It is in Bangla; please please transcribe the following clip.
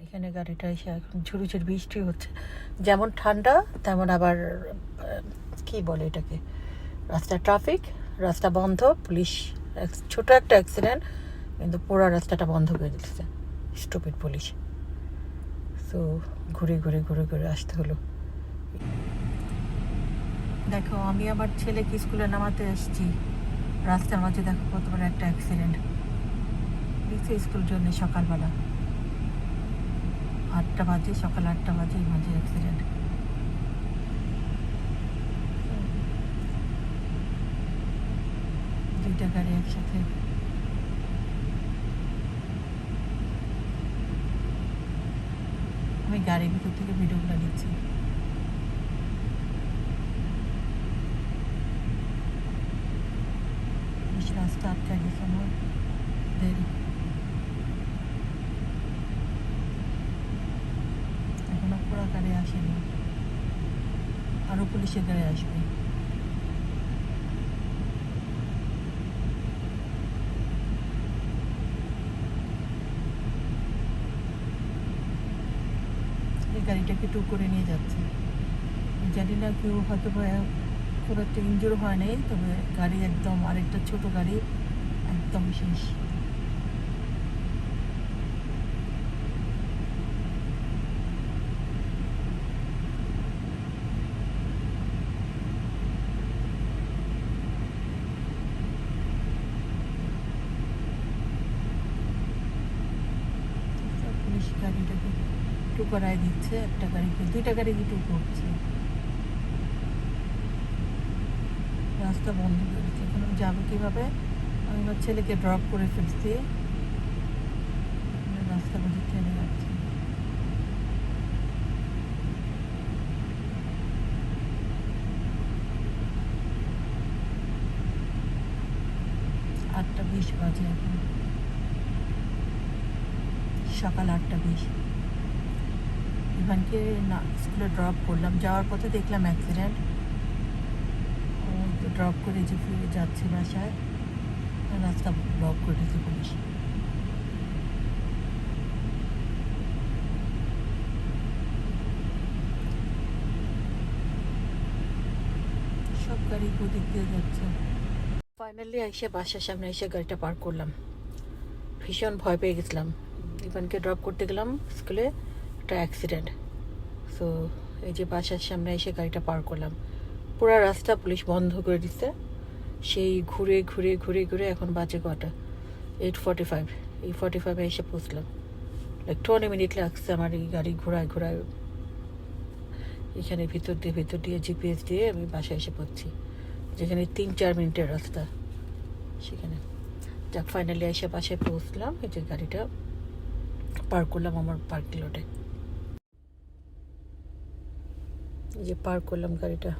এখানে গাড়িটা এসে এখন ঝুড়ি ঝুড়ি বৃষ্টি হচ্ছে, যেমন ঠান্ডা তেমন আবার কি বলে এটাকে, রাস্তা ট্রাফিক, রাস্তা বন্ধ, পুলিশ ছোট একটা অ্যাক্সিডেন্ট কিন্তু পুরো রাস্তাটা বন্ধ করে দিচ্ছে স্টুপিড পুলিশ। তো ঘুরে ঘুরে ঘুরে ঘুরে আসতে হলো। দেখো আমি আমার ছেলেকে স্কুলে নামাতে এসেছি, রাস্তার মাঝে দেখো কত বড় একটা অ্যাক্সিডেন্ট দেখছি। স্কুল জন্য সকালবেলা 8টা বাজে, সকাল 8টা বাজে মাঝে অ্যাক্সিডেন্ট। দুইটা গাড়ি একসাথে। আমি গাড়ির ভিতর থেকে ভিডিওগুলো নিচ্ছি। রাস্তা আটকা গেছে আমার দেরি, এখনো পুরো গাড়ি আসেনি, আরও পুলিশের গাড়ি আসবে। এই গাড়িটাকে টু করে নিয়ে যাচ্ছে, জানি না কেউ হয়তো খুব একটা ইনজুর হয় নাই, তবে গাড়ি একদম, আরেকটা ছোট গাড়ি একদম শেষ। পুলিশ গাড়িটাকে টু করায় দিচ্ছে, একটা গাড়িকে, দুইটা গাড়িকে টু করছে। রাস্তা বন্ধ করেছে, এখন আমি যাবো কীভাবে? আমি আমার ছেলেকে ড্রপ করে ফেলছি, রাস্তা বুঝে ট্রেনে যাচ্ছে। আটটা 20 বাজে এখন, সকাল 8টা 20। ইভানকে না স্কুলে ড্রপ করলাম, যাওয়ার পথে দেখলাম অ্যাক্সিডেন্ট, তো ড্রপ করে যে ফিরে যাচ্ছি বাসায়, রাস্তা ব্লক করে দিয়েছে পুলিশ। সব গাড়ি ওদিক দিয়ে যাচ্ছে। ফাইনালি এসে বাসার সামনে এসে গাড়িটা পার্ক করলাম। ভীষণ ভয় পেয়ে গেছিলাম, ইভানকে ড্রপ করতে গেলাম স্কুলে, একটা অ্যাক্সিডেন্ট। সো এই যে বাসার সামনে এসে গাড়িটা পার্ক করলাম, পুরো রাস্তা পুলিশ বন্ধ করে দিচ্ছে। সেই ঘুরে ঘুরে ঘুরে ঘুরে এখন বাজে কটা, 8:45। এই 45-এ এসে পৌঁছলাম। লাইক 20 মিনিট লাগছে আমার এই গাড়ি ঘোরায় ঘোরায়। এখানে ভিতর দিয়ে জিপিএস দিয়ে আমি বাসায় এসে পড়ছি, যেখানে 3-4 মিনিটের রাস্তা সেখানে। যাক ফাইনালি এসে বাসায় পৌঁছলাম, এই যে গাড়িটা পার্ক করলাম আমার পার্কিং লটে, এই যে পার্ক করলাম গাড়িটা।